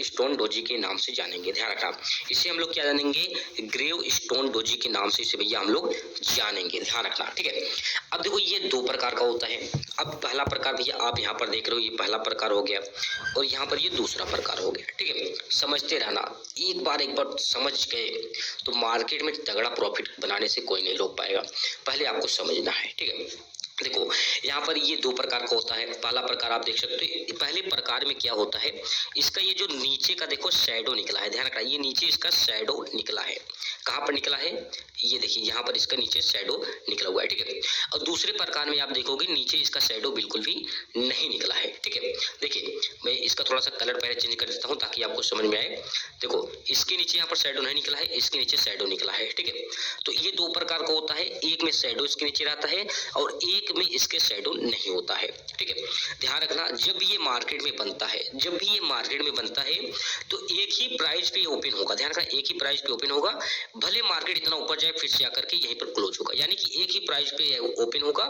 Grave stone doji के नाम से जानेंगे। ध्यान रखना, इसे हम लोग क्या जानेंगे, ग्रेव स्टोन डोजी के नाम से इसे भैया हम लोग जानेंगे। ध्यान रखना, ठीक है। अब देखो ये दो प्रकार का होता है। अब पहला प्रकार भैया आप यहाँ पर देख रहे हो, ये पहला प्रकार हो गया और यहाँ पर ये दूसरा प्रकार हो गया, ठीक है। समझते रहना, एक बार समझ गए तो मार्केट में तगड़ा प्रॉफिट बनाने से कोई नहीं रोक पाएगा। पहले आपको समझना है, ठीक है। देखो यहाँ पर ये दो प्रकार का होता है। पहला प्रकार आप देख सकते हो, पहले प्रकार में क्या होता है, इसका ये जो नीचे का देखो शैडो निकला है। ध्यान रखना, ये नीचे इसका शैडो निकला है। कहाँ पर निकला है, ये देखिए यहाँ पर इसका नीचे शैडो निकला हुआ है, ठीक है। और दूसरे प्रकार में आप देखोगे नीचे इसका शैडो बिल्कुल भी नहीं निकला है, ठीक है। देखिए मैं इसका थोड़ा सा कलर पहले चेंज कर देता हूँ ताकि आपको समझ में आए। देखो इसके नीचे यहाँ पर शैडो नहीं निकला है, इसके नीचे शैडो निकला है, ठीक है। तो ये दो प्रकार का होता है, एक में शैडो इसके नीचे रहता है और एक में इसके शैडो नहीं होता है, ठीक है। ध्यान रखना, जब ये मार्केट में बनता है, जब भी ये मार्केट में बनता है तो एक ही प्राइस पे ओपन होगा। ध्यान रखना, एक ही प्राइस पे ओपन होगा, भले मार्केट इतना ऊपर जाए फिर से आकर के यहीं पर क्लोज होगा, यानी कि एक ही प्राइस पे ओपन होगा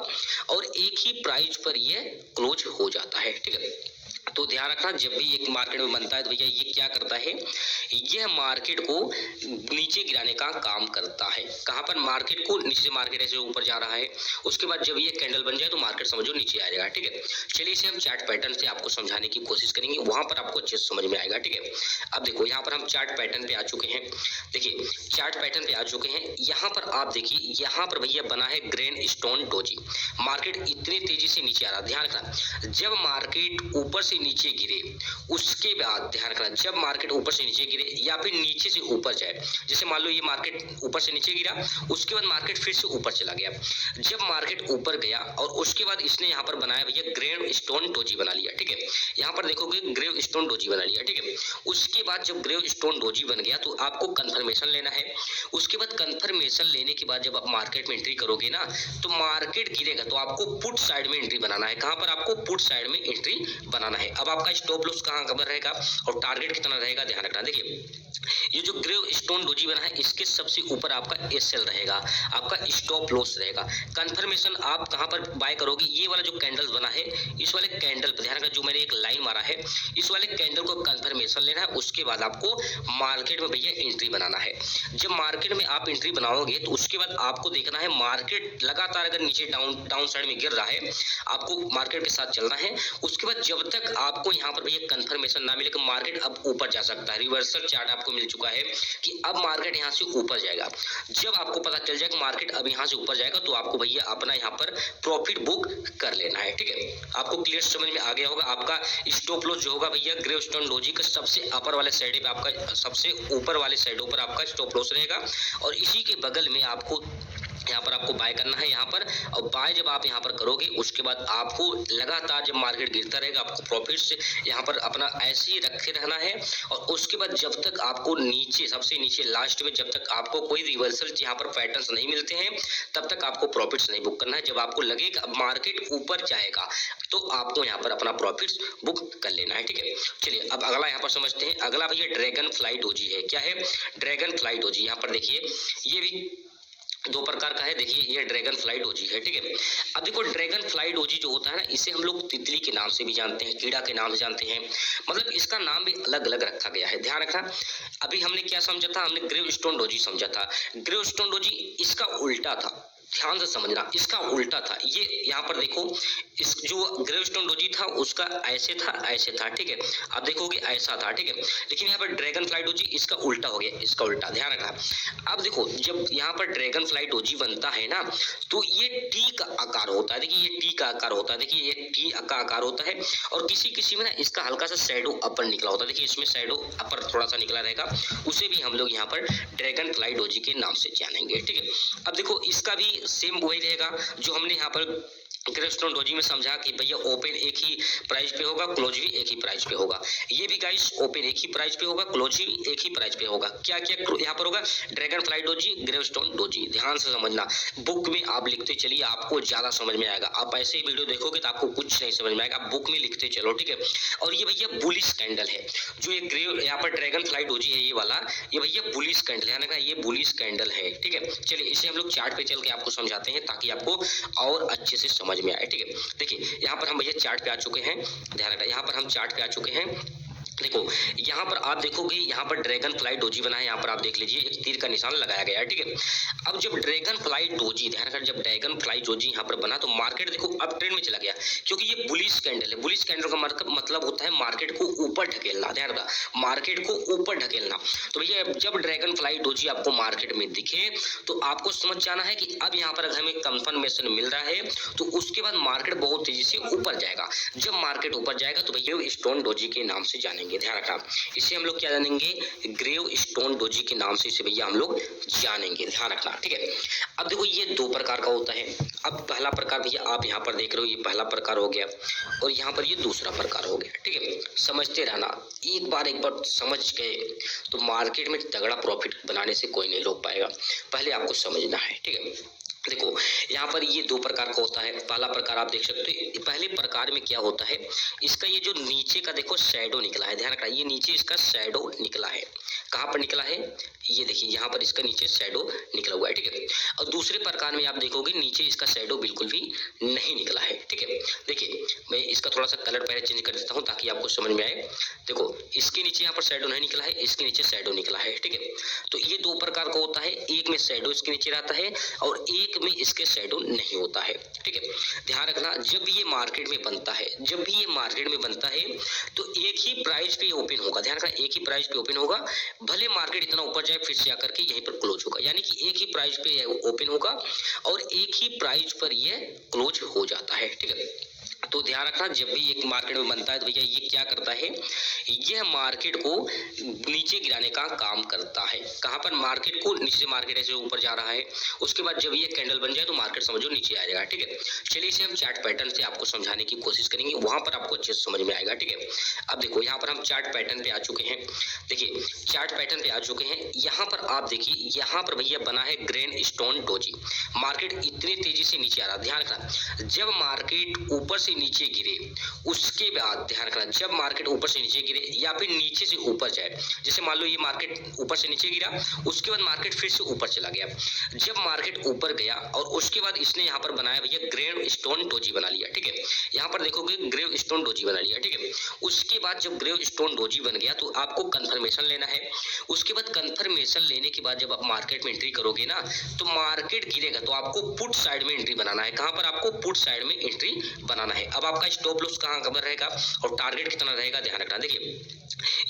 और एक ही प्राइस पर ये क्लोज हो जाता है, ठीक है। तो ध्यान रखना, जब भी एक मार्केट में बनता है तो भैया ये क्या करता है, यह मार्केट को नीचे गिराने का काम करता है। कहां पर, मार्केट को नीचे से, मार्केट ऐसे ऊपर जा रहा है, उसके बाद जब ये कैंडल बन जाए तो मार्केट समझो नीचे आ जाएगा, ठीक है। चलिए इसे हम चार्ट पैटर्न से आपको समझाने की कोशिश करेंगे, वहां पर आपको अच्छे से समझ में आएगा, ठीक है। अब देखो यहाँ पर हम चार्ट पैटर्न पे आ चुके हैं। देखिए चार्ट पैटर्न पे आ चुके हैं, यहाँ पर आप देखिए, यहाँ पर भैया बना है ग्रेन स्टोन डोजी। मार्केट इतनी तेजी से नीचे आ रहा है। ध्यान रखना, जब मार्केट ऊपर से नीचे गिरे उसके बाद, ध्यान रखना, जब मार्केट ऊपर से नीचे गिरे या फिर नीचे से ऊपर जाए, जैसे मान लो ये मार्केट ऊपर से नीचे गिरा, उसके बाद मार्केट फिर से ऊपर चला गया, जब मार्केट ऊपर गया और उसके बाद इसने यहाँ पर बनाया भैया ग्रेव स्टोन डोजी बना लिया, ठीक है। यहाँ पर देखोगे ग्रेव स्टोन डोजी बना लिया, ठीक है। उसके बाद जब ग्रेव स्टोन डोजी बन गया तो आपको कंफर्मेशन लेना है। उसके बाद कंफर्मेशन लेने के बाद जब आप मार्केट में एंट्री करोगे ना, तो मार्केट गिरेगा तो आपको पुट साइड में एंट्री बनाना है। कहां पर, आपको पुट साइड में एंट्री बनाना है। अब आपका स्टॉप लॉस कहां पर रहेगा और टारगेट कितना रहेगा, ध्यान रखना। देखिए ये जो ग्रेव स्टोन डोजी बना है इसके सबसे ऊपर आपका एसएल रहेगा, आपका स्टॉप लॉस रहेगा। कंफर्मेशन आप कहां पर बाय करोगे, ये वाला जो कैंडल बना है इस वाले कैंडल पर ध्यान रखना, जो मैंने एक लाइन मारा है इस वाले कैंडल को कंफर्मेशन लेना है। उसके बाद आपको मार्केट में भैया एंट्री बनाना है। जब मार्केट में आप एंट्री बनाओगे तो उसके बाद आपको देखना है मार्केट लगातार अगर नीचे डाउन साइड में गिर रहा है, आपको मार्केट के साथ चलना है। उसके बाद जब तक आपको यहाँ पर भैया कंफर्मेशन ना मिले कि मार्केट अब ऊपर जा सकता है, रिवर्सल चार्ट आपको मिल चुका है कि अब मार्केट यहाँ से ऊपर जाएगा, जब आपको पता चल जाए कि मार्केट अब यहाँ से ऊपर जाएगा तो आपको भैया अपना यहाँ पर प्रॉफिट बुक कर लेना है, ठीक है। आपको क्लियर समझ में आ गया होगा। आपका स्टॉप लॉस जो होगा भैया ग्रेव स्टोन डोजी का सबसे अपर वाले साइड पे, आपका सबसे ऊपर वाले साइडों पर आपका स्टॉप लॉस रहेगा और इसी के बगल में आपको यहाँ पर आपको बाय करना है यहाँ पर। और बाय जब आप यहाँ पर करोगे उसके बाद आपको लगातार जब मार्केट गिरता रहेगा आपको प्रॉफिट से यहाँ पर अपना ऐसे ही रखे रहना है। और उसके बाद जब तक आपको नीचे, सबसे नीचे लास्ट में जब तक आपको कोई रिवर्सल यहाँ पर पैटर्न्स नहीं मिलते हैं तब तक आपको प्रॉफिट्स नहीं बुक करना है। जब आपको लगेगा मार्केट ऊपर जाएगा तो आपको यहाँ पर अपना प्रॉफिट्स बुक कर लेना है, ठीक है। चलिए अब अगला यहाँ पर समझते हैं। अगला भैया ड्रैगन फ्लाई डोजी है। क्या है, ड्रैगन फ्लाई डोजी। यहाँ पर देखिए ये भी दो प्रकार का है। देखिए ये ड्रैगन फ्लाई डोजी है, ठीक है। अब देखो ड्रैगन फ्लाई डोजी जो होता है ना, इसे हम लोग तितली के नाम से भी जानते हैं, कीड़ा के नाम से जानते हैं, मतलब इसका नाम भी अलग अलग रखा गया है। ध्यान रखना, अभी हमने क्या समझा था, हमने ग्रेव स्टोन डोजी समझा था। ग्रेव स्टोन डोजी इसका उल्टा था, ध्यान से समझना, इसका उल्टा था। ये यहाँ पर देखो, इस जो ग्रेव स्टोन डोजी था उसका ऐसे था, ऐसे था, ठीक है। आप देखोगे ऐसा था, ठीक है। लेकिन यहाँ पर ड्रैगन फ्लाई डोजी इसका उल्टा हो गया, इसका उल्टा, ध्यान रखना। अब देखो जब यहाँ पर ड्रैगन फ्लाई डोजी बनता है ना तो ये टी का आकार होता है। देखिए ये टी का आकार होता है, देखिए ये टी का आकार होता है। और किसी किसी में ना इसका हल्का सा शैडो अपर निकला होता है। देखिए इसमें शैडो अपर थोड़ा सा निकला रहेगा, उसे भी हम लोग यहाँ पर ड्रैगन फ्लाई डोजी के नाम से जानेंगे, ठीक है। अब देखो इसका भी सेम वही रहेगा जो हमने यहाँ पर ग्रेव स्टोन डोजी में समझा कि भैया ओपन एक ही प्राइस पे होगा, क्लोज भी एक ही प्राइस पे होगा। ये भी गाइस ओपन एक ही प्राइस पे होगा, क्लोज भी एक ही प्राइस पे होगा। क्या क्या यहाँ पर होगा, dragonfly doji, gravestone doji. ध्यान से समझना, बुक में आप लिखते चलिए, आपको ज्यादा समझ में आएगा। आप ऐसे ही वीडियो देखोगे तो आपको कुछ नहीं समझ में आएगा, आप बुक में लिखते चलो, ठीक है। और ये भैया बुलिश कैंडल है, जो ये ग्रेव यहाँ पर ड्रैगन फ्लाई डोजी है ये वाला, ये भैया बुलिश कैंडल है, ये बुलिश कैंडल है, ठीक है। चलिए इसे हम लोग चार्ट पे चल के आपको समझाते हैं ताकि आपको और अच्छे से समझ में आए, ठीक है। देखिए यहाँ पर हम भैया चार्ट पे आ चुके हैं, ध्यान रखना, यहाँ पर हम चार्ट पे आ चुके हैं। देखो यहाँ पर आप देखोगे, यहाँ पर ड्रैगन फ्लाई डोजी बना है, यहाँ पर आप देख लीजिए एक तीर का निशान लगाया गया है, ठीक है। अब जब ड्रैगन फ्लाई डोजी, ध्यान रखना, जब ड्रैगन फ्लाई डोजी यहाँ पर बना तो मार्केट देखो अब ट्रेंड में चला गया, क्योंकि ये बुलिश कैंडल है। बुलिश कैंडल का मतलब होता है मार्केट को ऊपर ढकेलना, ध्यान रखना, मार्केट को ऊपर ढकेलना। तो भैया जब ड्रैगन फ्लाई डोजी आपको मार्केट में दिखे तो आपको समझ जाना है कि अब यहाँ पर अगर हमें कंफर्मेशन मिल रहा है तो उसके बाद मार्केट बहुत तेजी से ऊपर जाएगा। जब मार्केट ऊपर जाएगा तो भैया स्टोन डोजी के नाम से जानेंगे, ध्यान रखना। इसे हम लोग क्या जानेंगे, ग्रेव स्टोन डोजी के नाम से इसे भैया हम लोग जानेंगे, ध्यान रखना, ठीक है। अब देखो ये दो प्रकार का होता है। अब पहला प्रकार भैया आप यहाँ पर देख रहे हो, ये पहला प्रकार हो गया और यहाँ पर ये दूसरा प्रकार हो गया, ठीक है। समझते रहना, एक बार समझ गए तो मार्केट में तगड़ा प्रॉफिट बनाने से कोई नहीं रोक पाएगा। पहले आपको समझना है, ठीक है। देखो यहाँ पर ये दो प्रकार का होता है। पहला प्रकार आप देख सकते हो, पहले प्रकार में क्या होता है, इसका ये जो नीचे का देखो शैडो निकला है, ध्यान रखना, ये नीचे इसका शैडो निकला है। कहाँ पर निकला है, ये देखिए यहाँ पर इसका नीचे शैडो निकला हुआ है, ठीक है। और दूसरे प्रकार में आप देखोगे नीचे इसका शैडो बिल्कुल भी नहीं निकला है, ठीक है। देखिए मैं इसका थोड़ा सा कलर पहले चेंज कर देता हूँ ताकि आपको समझ में आए। देखो इसके नीचे यहाँ पर शैडो नहीं निकला है, इसके नीचे शैडो निकला है, ठीक है। तो ये दो प्रकार का होता है, एक में शैडो इसके नीचे रहता है और एक में इसके शैडो नहीं होता है, ठीक है। ध्यान रखना, जब ये मार्केट में बनता है, जब भी ये मार्केट में बनता है तो एक ही प्राइस पे ओपन होगा, ध्यान रखना, एक ही प्राइस पे ओपन होगा। भले मार्केट इतना ऊपर जाए फिर से आकर के यहीं पर क्लोज होगा, यानी कि एक ही प्राइस पे ओपन होगा और एक ही प्राइस पर ये क्लोज हो जाता है, ठीक है। तो ध्यान रखना, जब भी एक मार्केट में बनता है तो भैया ये क्या करता है, यह मार्केट को नीचे गिराने का काम करता है। कहाँ पर, मार्केट को नीचे, मार्केट ऐसे ऊपर जा रहा है, उसके बाद जब ये कैंडल बन जाए तो मार्केट समझो नीचे आ जाएगा, ठीक है। चलिए इसे हम चार्ट पैटर्न से आपको समझाने की कोशिश करेंगे, वहां पर आपको अच्छे से समझ में आएगा, ठीक है। अब देखो यहाँ पर हम चार्ट पैटर्न पे आ चुके हैं। देखिए चार्ट पैटर्न पे आ चुके हैं, यहाँ पर आप देखिए, यहाँ पर भैया बना है ग्रैंड स्टोन डोजी। मार्केट इतनी तेजी से नीचे आ रहा है, ध्यान रखना, जब मार्केट ऊपर से नीचे गिरे उसके बाद, ध्यान रखना, जब मार्केट ऊपर से नीचे गिरे या फिर नीचे से ऊपर जाए, जैसे मान लो ये मार्केट ऊपर से नीचे गिरा, उसके बाद मार्केट फिर से ऊपर चला गया, जब मार्केट ऊपर गया और उसके बाद इसने यहाँ पर बनाया भैया ग्रेव स्टोन डोजी बना लिया, ठीक है। यहाँ पर देखोगे ग्रेव स्टोन डोजी बना लिया, ठीक है। उसके बाद जब ग्रेव स्टोन डोजी बन गया तो आपको कंफर्मेशन लेना है। उसके बाद कंफर्मेशन लेने के बाद जब आप मार्केट में एंट्री करोगे ना तो मार्केट गिरेगा तो आपको पुट साइड में एंट्री बनाना है। कहाँ पर, आपको पुट साइड में एंट्री बनाना है। अब आपका स्टॉप लॉस कहाँ कवर रहेगा और टारगेट कितना रहेगा, ध्यान रखना। देखिए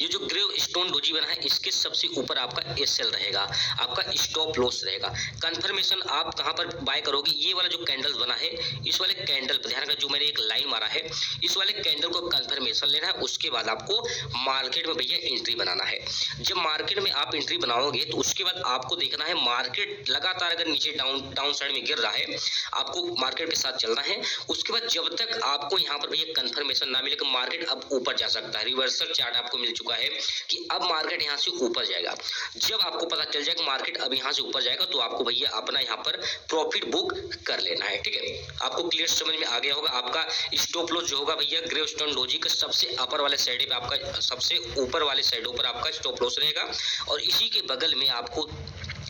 ये जो ग्रेव स्टोन डोजी बना है इसके सबसे ऊपर आपका एसएल रहेगा, आपका स्टॉप लॉस रहेगा। कंफर्मेशन आप कहां पर बाय करोगे, ये वाला जो कैंडल बना है इस वाले कैंडल पर ध्यान रखना, जो मैंने एक लाइन मारा है इस वाले कैंडल को कंफर्मेशन लेना है। उसके बाद आपको मार्केट में भैया एंट्री बनाना है। जब मार्केट में आप एंट्री बनाओगे तो उसके बाद आपको देखना है मार्केट लगातार अगर नीचे डाउन साइड में गिर रहा है, आपको मार्केट के साथ चलना है। उसके बाद जब तक आपको यहाँ पर भैया कंफर्मेशन ना मिले कि मार्केट अब ऊपर जा सकता है, रिवर्सल चार्ट आपको मिल चुका है कि अब मार्केट यहाँ से ऊपर जाएगा, जब आपको पता चल जाए कि मार्केट अब यहाँ से ऊपर जाएगा तो आपको भैया अपना यहाँ पर प्रॉफिट बुक कर लेना है, ठीक है। आपको क्लियर समझ में आ गया होगा। आपका स्टॉप लॉस जो होगा भैया ग्रेव स्टोन डोजी का सबसे अपर वाले साइड पे, आपका सबसे ऊपर वाले साइडों पर आपका स्टॉप लॉस रहेगा और इसी के बगल में आपको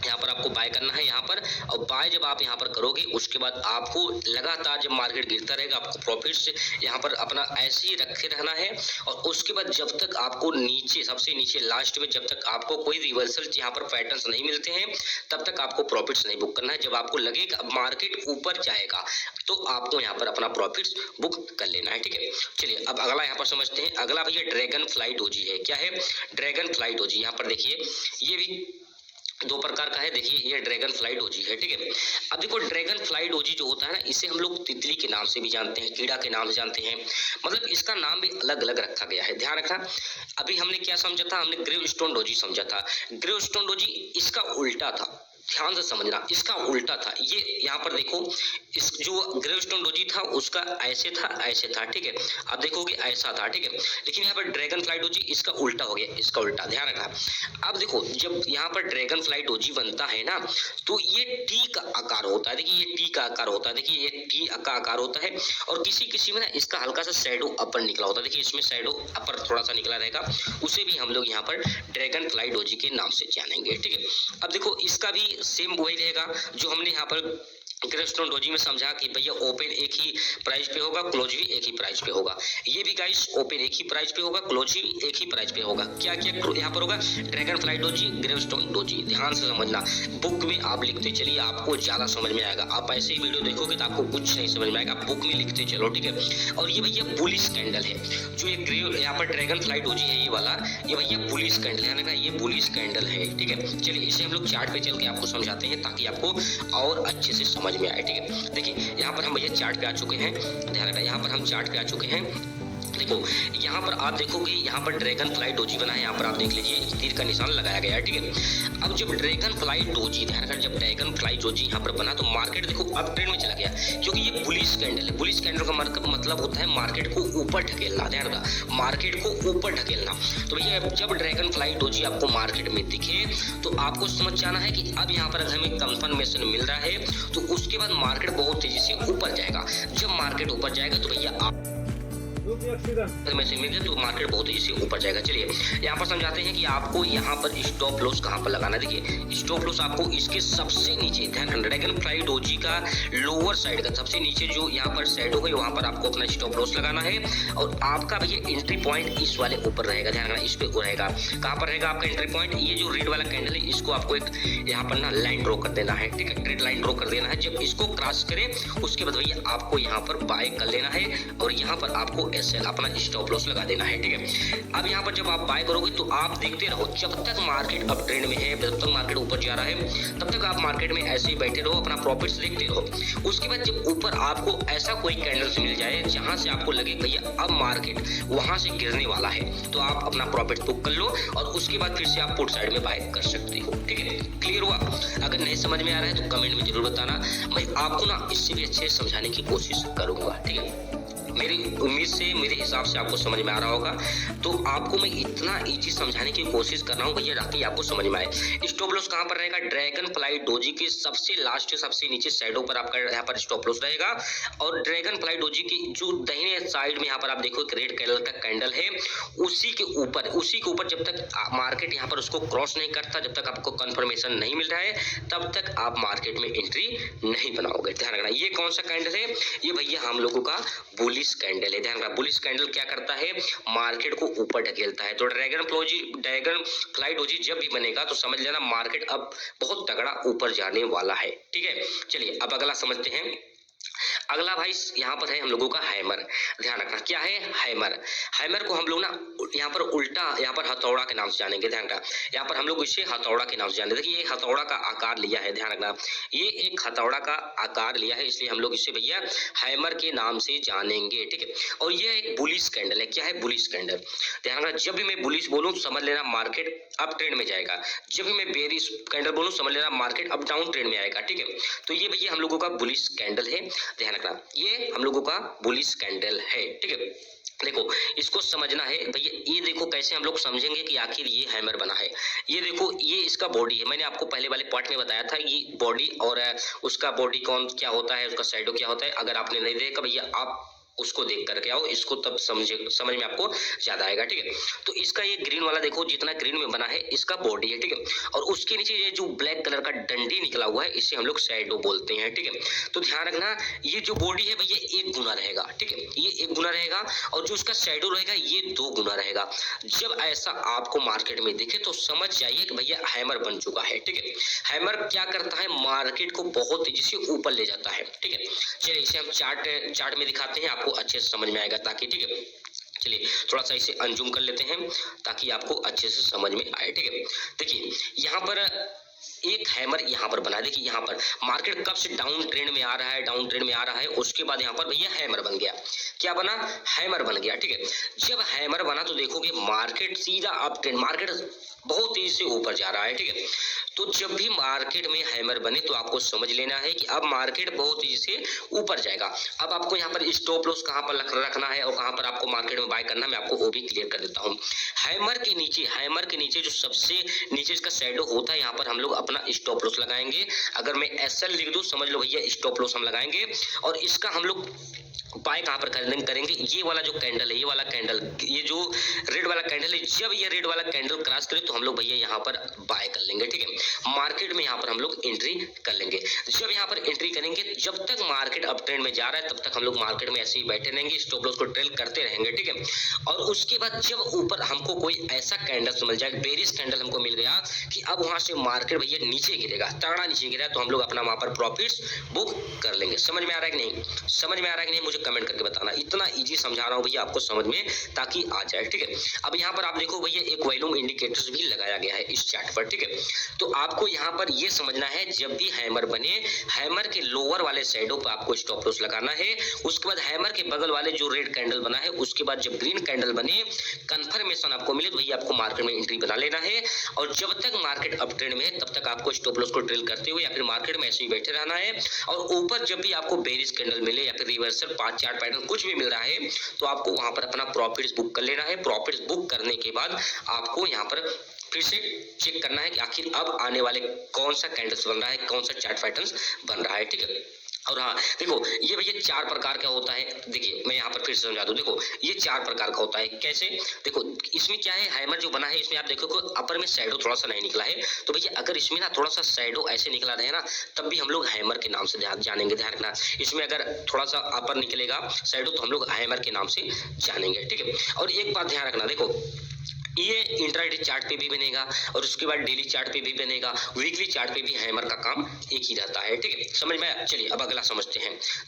यहाँ पर आपको बाय करना है यहाँ पर। और बाय जब आप यहाँ पर करोगे उसके बाद आपको लगातार जब मार्केट गिरता रहेगा आपको प्रॉफिट से यहाँ पर अपना ऐसे ही रखे रहना है। और उसके बाद जब तक आपको नीचे, सबसे नीचे लास्ट में जब तक आपको कोई रिवर्सल यहाँ पर पैटर्न्स नहीं मिलते हैं तब तक आपको प्रॉफिट्स नहीं बुक करना है। जब आपको लगेगा अब मार्केट ऊपर जाएगा तो आपको यहाँ पर अपना प्रॉफिट्स बुक कर लेना है, ठीक है। चलिए अब अगला यहाँ पर समझते हैं। अगला भैया ड्रैगन फ्लाई डोजी है। क्या है, ड्रैगन फ्लाई डोजी। यहाँ पर देखिए ये भी दो प्रकार का है। देखिए ये ड्रैगन फ्लाई डोजी है, ठीक है। अब देखो ड्रैगन फ्लाई डोजी जो होता है ना, इसे हम लोग तितली के नाम से भी जानते हैं, कीड़ा के नाम से जानते हैं, मतलब इसका नाम भी अलग अलग रखा गया है। ध्यान रखना, अभी हमने क्या समझा था, हमने ग्रेव स्टोन डोजी समझा था। ग्रेव स्टोन डोजी इसका उल्टा था, ध्यान से समझना, इसका उल्टा था। ये यहाँ पर देखो, इस जो ग्रेव स्टोन डोजी था उसका ऐसे था, ऐसे था, ठीक है। आप देखोगे ऐसा था, ठीक है। लेकिन यहाँ पर ड्रैगन फ्लाई डोजी इसका उल्टा हो गया, इसका उल्टा, ध्यान रखना। अब देखो जब यहाँ पर ड्रैगन फ्लाई डोजी बनता है ना तो ये टी का आकार होता है। देखिए ये टी का आकार होता है, देखिए ये टी का आकार होता है और किसी किसी में ना इसका हल्का सा शैडो अपर निकला होता है। देखिए इसमें शैडो अपर थोड़ा सा निकला रहेगा, उसे भी हम लोग यहाँ पर ड्रैगन फ्लाई डोजी के नाम से जानेंगे, ठीक है। अब देखो इसका भी सेम वही रहेगा जो हमने यहाँ पर ग्रेवस्टोन डोजी में समझा कि भैया ओपन एक ही प्राइस पे होगा, क्लोज भी एक ही प्राइस पे होगा। ये भी गाइस ओपन एक ही प्राइस पे होगा, क्लोज भी एक ही प्राइस पे होगा। क्या क्या यहाँ पर होगा? Dragonfly doji, gravestone doji. ध्यान से समझना, बुक में आप लिखते चलिए, आपको ज्यादा समझ में आएगा। आप ऐसे ही वीडियो देखोगे तो आपको कुछ नहीं समझ में आएगा, बुक में लिखते चलो, ठीक है। और ये भैया बुलिश कैंडल है, जो ये ग्रेव यहाँ पर ड्रैगन फ्लाई डोजी है, ये वाला ये भैया बुलिश कैंडल है, ये बुलिश कैंडल है, ठीक है। चलिए इसे हम लोग चार्ट पे चल के आपको समझाते हैं ताकि आपको और अच्छे से समझ में आए, ठीक है। देखिए यहाँ पर हम भैया चार्ट पे आ चुके हैं, ध्यान रखना, यहाँ पर हम चार्ट पे आ चुके हैं। देखो यहाँ पर आप देखोगे, यहाँ पर ड्रैगन फ्लाई डोजी बना है, यहाँ पर आप देख लीजिए तीर का निशान लगाया गया है, ठीक है। अब जब ड्रैगन फ्लाई डोजी, ध्यान रखना, जब ड्रैगन फ्लाई डोजी यहाँ पर बना तो मार्केट देखो अप ट्रेंड में चला गया, क्योंकि ये बुलिश कैंडल है। बुलिश कैंडल का मतलब होता है मार्केट को ऊपर ढकेलना, ध्यान रखना, मार्केट को ऊपर ढकेलना। तो भैया जब ड्रैगन फ्लाई डोजी आपको मार्केट में दिखे तो आपको समझ जाना है कि अब यहाँ पर हमें कंफर्मेशन मिल रहा है, तो उसके बाद मार्केट बहुत तेजी से ऊपर जाएगा। जब मार्केट ऊपर जाएगा तो भैया आप में से मिल तो मार्केट बहुत तेजी से ऊपर जाएगा। चलिए यहाँ पर समझाते हैं कि आपको यहाँ पर स्टॉप लॉस कहाँ पर लगाना है। देखिए स्टॉप लॉस आपको इसके सबसे नीचे, ध्यान रखना, ड्रैगन फ्लाई डोजी का लोअर साइड का सबसे नीचे जो यहाँ पर साइड होगा वहाँ पर आपको अपना स्टॉप लॉस लगाना है। और आपका भैया एंट्री पॉइंट इस वाले ऊपर रहेगा, ध्यान रखना, इस पे रहेगा। कहाँ पर रहेगा आपका एंट्री पॉइंट? ये जो रेड वाला कैंडल है इसको आपको एक यहाँ पर ना लाइन ड्रॉ कर देना है, ठीक है, स्ट्रेट लाइन ड्रॉ कर देना है। जब इसको क्रॉस करे उसके बाद भैया आपको यहाँ पर बाय कर लेना है और यहाँ पर आपको एसएल अपना स्टॉप लॉस लगा देना है, ठीक है। अब यहाँ पर जब आप बाय करोगे तो आप देखते रहो जब तक मार्केट अप ट्रेंड में है, जब तक मार्केट ऊपर जा रहा है तब तक आप मार्केट में ऐसे ही बैठे रहो, अपना प्रॉफिट्स देखते रहो। उसके बाद जब ऊपर आपको ऐसा कोई कैंडल्स मिल जाए जहां से आपको लगे भैया अब मार्केट वहां से गिरने वाला है, तो आप अपना प्रॉफिट बुक कर लो और उसके बाद फिर से आप पुट साइड में बाय कर सकते हो, ठीक है। क्लियर हुआ? अगर नहीं समझ में आ रहा है तो कमेंट में जरूर बताना, मैं आपको ना इससे भी अच्छे समझाने की कोशिश करूंगा, ठीक है। मेरी उम्मीद से, मेरे हिसाब से आपको समझ में आ रहा होगा, तो आपको मैं इतना इजी समझाने की कोशिश कर रहा हूँ भैया ताकि आपको समझ में आए। स्टॉप लॉस कहाँ पर रहेगा? ड्रैगन फ्लाई डोजी के सबसे लास्ट, सबसे नीचे साइडों पर आपका यहाँ पर स्टॉप लॉस रहेगा। और ड्रैगन फ्लाई डोजी की जो दाहिने साइड में यहाँ पर आप देखो एक रेड कलर का कैंडल है, उसी के ऊपर जब तक मार्केट यहाँ पर उसको क्रॉस नहीं करता, जब तक आपको कंफर्मेशन नहीं मिल रहा है तब तक आप मार्केट में एंट्री नहीं बनाओगे। ध्यान रखना, ये कौन सा कैंडल है? ये भैया हम लोगों का बुलिश कैंडल है। ध्यान रखना, बुलिश कैंडल क्या करता है? मार्केट को ऊपर ढकेलता है। तो ड्रैगन फ्लाई डोजी जब भी बनेगा तो समझ लेना मार्केट अब बहुत तगड़ा ऊपर जाने वाला है, ठीक है। चलिए अब अगला समझते हैं। अगला भाई यहाँ पर है हम लोगों का हैमर। ध्यान रखना, क्या है? हैमर। हैमर को हम लोग ना यहाँ पर उल्टा, यहाँ पर हथौड़ा के नाम से जानेंगे। ध्यान रखना, यहाँ पर हम लोग इसे हथौड़ा के नाम से जानेंगे। देखिए ये हथौड़ा का आकार लिया है, ध्यान रखना, ये एक हथौड़ा का आकार लिया है, इसलिए हम लोग इसे भैया हैमर के नाम से जानेंगे, ठीक है। और ये एक बुलिश कैंडल है। क्या है? Bullish candle. ध्यान रखना, जब भी मैं बुलिश बोलूँ समझ लेना मार्केट अप ट्रेंड में जाएगा, जब भी मैं बेरिश कैंडल बोलूँ समझ लेना मार्केट अप डाउन ट्रेंड में आएगा, ठीक है। तो ये भैया हम लोगों का बुलिश कैंडल है। ध्यान रखना, ये हम लोगों का बुलिश कैंडल है, ठीक है। देखो इसको समझना है भैया, ये देखो कैसे हम लोग समझेंगे कि आखिर ये हैमर बना है। ये देखो ये इसका बॉडी है, मैंने आपको पहले वाले पार्ट में बताया था ये बॉडी और उसका बॉडी कौन क्या होता है, उसका शैडो क्या होता है। अगर आपने नहीं देखा भैया आप उसको देख करके आओ, इसको तब समझ में आपको ज्यादा आएगा, ठीक है। तो इसका ये ग्रीन वाला देखो, जितना ग्रीन में बना है इसका बॉडी है, ठीक है। और उसके नीचे ये जो ब्लैक कलर का डंडी निकला हुआ है इसे हम लोग शैडो बोलते हैं, ठीक है। तो ध्यान रखना, ये जो बॉडी है भैया 1 गुना रहेगा, ठीक है, ये 1 गुना रहेगा और जो उसका शैडो रहेगा ये 2 गुना रहेगा। जब ऐसा आपको मार्केट में दिखे तो समझ जाइए कि भैया हैमर बन चुका है, ठीक है। हैमर क्या करता है? मार्केट को बहुत तेजी से ऊपर ले जाता है, ठीक है। चलिए इसे हम चार्ट में दिखाते हैं, आपको अच्छे से समझ में आएगा ताकि, ठीक है। चलिए थोड़ा सा इसे अनजूम कर लेते हैं ताकि आपको अच्छे से समझ में आए, ठीक है। देखिए यहाँ पर एक हैमर यहाँ पर बना। देखिए यहाँ पर मार्केट कब से डाउन ट्रेंड में आ रहा है, उसके बाद यहाँ पर भैया हैमर बन गया। क्या बना? हैमर बन गया, ठीक है। जब हैमर बना तो देखोगे मार्केट सीधा अप ट्रेंड, मार्केट बहुत तेजी से ऊपर जा रहा है, ठीक है। तो जब भी मार्केट में हैमर बने तो आपको समझ लेना है कि अब मार्केट बहुत तेजी से ऊपर जाएगा। अब आपको यहाँ पर स्टॉप लॉस कहाँ पर रखना है और कहाँ पर आपको मार्केट में बाय करना है, मैं आपको वो भी क्लियर कर देता हूँ। हैमर के नीचे जो सबसे नीचे इसका शैडो होता है, यहाँ पर हम लोग अपना स्टॉप लॉस लगाएंगे। अगर मैं एसएल लिख दूं समझ लो भैया स्टॉप लॉस हम लगाएंगे और इसका हम लोग बाय कहाँ पर करेंगे, ये वाला जो कैंडल है, ये वाला कैंडल, ये जो रेड वाला कैंडल है, जब ये रेड वाला कैंडल क्रॉस करे तो हम लोग भैया यहाँ पर बाय कर लेंगे, ठीक है। मार्केट में यहाँ पर हम लोग एंट्री कर लेंगे। जब यहाँ पर एंट्री करेंगे, जब तक मार्केट अप ट्रेंड में जा रहा है तब तक हम लोग मार्केट में ऐसे ही बैठे रहेंगे, स्टॉप लॉस को ट्रेल करते रहेंगे, ठीक है। और उसके बाद जब ऊपर हमको कोई ऐसा कैंडल मिल जाए, बेरिश कैंडल हमको मिल गया कि अब वहां से मार्केट भैया नीचे गिरेगा, तगड़ा नीचे गिरा, तो हम लोग अपना वहां पर प्रॉफिट्स बुक कर लेंगे। समझ में आ रहा है कि नहीं, समझ में आ रहा है कि नहीं, मुझे कमेंट करके बताना। इतना इजी समझा रहा हूँ भैया आपको समझ में, ताकि आ जाए, ठीक है। अब यहाँ पर आप देखो भैया एक वॉल्यूम इंडिकेटर्स भी लगाया गया है इस चार्ट पर, ठीक है। तो आपको यहाँ पर ये समझना है, जब भी हैमर बने, हैमर के लोअर वाले साइडों पर आपको स्टॉप लॉस लगाना है। उसके बाद हैमर के बगल वाले जो रेड कैंडल बना है, उसके बाद जब ग्रीन कैंडल बने, कंफर्मेशन आपको मिले तो भैया आपको मार्केट में एंट्री बना लेना है। और जब तक मार्केट अप ट्रेंड में है तब तक आपको स्टॉप लॉस को ट्रेल करते हुए या फिर मार्केट में ऐसे ही बैठे रहना है। और ऊपर जब भी आपको बेरिश कैंडल मिले या फिर रिवर्सल 5 चार्ट पैटर्न कुछ भी मिल रहा है, तो आपको वहां पर अपना प्रॉफिट्स बुक कर लेना है। प्रॉफिट्स बुक करने के बाद आपको यहाँ पर फिर से चेक करना है कि आखिर अब आने वाले कौन सा कैंडल्स बन रहा है, कौन सा चार्ट पैटर्न्स बन रहा है, ठीक है। और हाँ देखो, ये भैया 4 प्रकार का होता है। देखिए मैं यहाँ पर फिर से समझा दूं, देखो ये 4 प्रकार का होता है। कैसे, देखो इसमें क्या है, हैमर जो बना है इसमें आप देखो कि अपर में शैडो थोड़ा सा नहीं निकला है, तो भैया अगर इसमें ना थोड़ा सा शैडो ऐसे निकला रहे ना, तब भी हम लोग हैमर के नाम से जानेंगे। ध्यान रखना, इसमें अगर थोड़ा सा अपर निकलेगा शैडो तो हम लोग हैमर के नाम से जानेंगे, ठीक है। और एक बात ध्यान रखना, देखो ये इंट्राडे चार्ट पे भी बनेगा और उसके बाद डेली चार्ट पे भी बनेगा, वीकली चार्ट पे भी हैमर का काम एक ही रहता है, ठीक है। समझ में आया? चलिए अब अगला समझते हैं।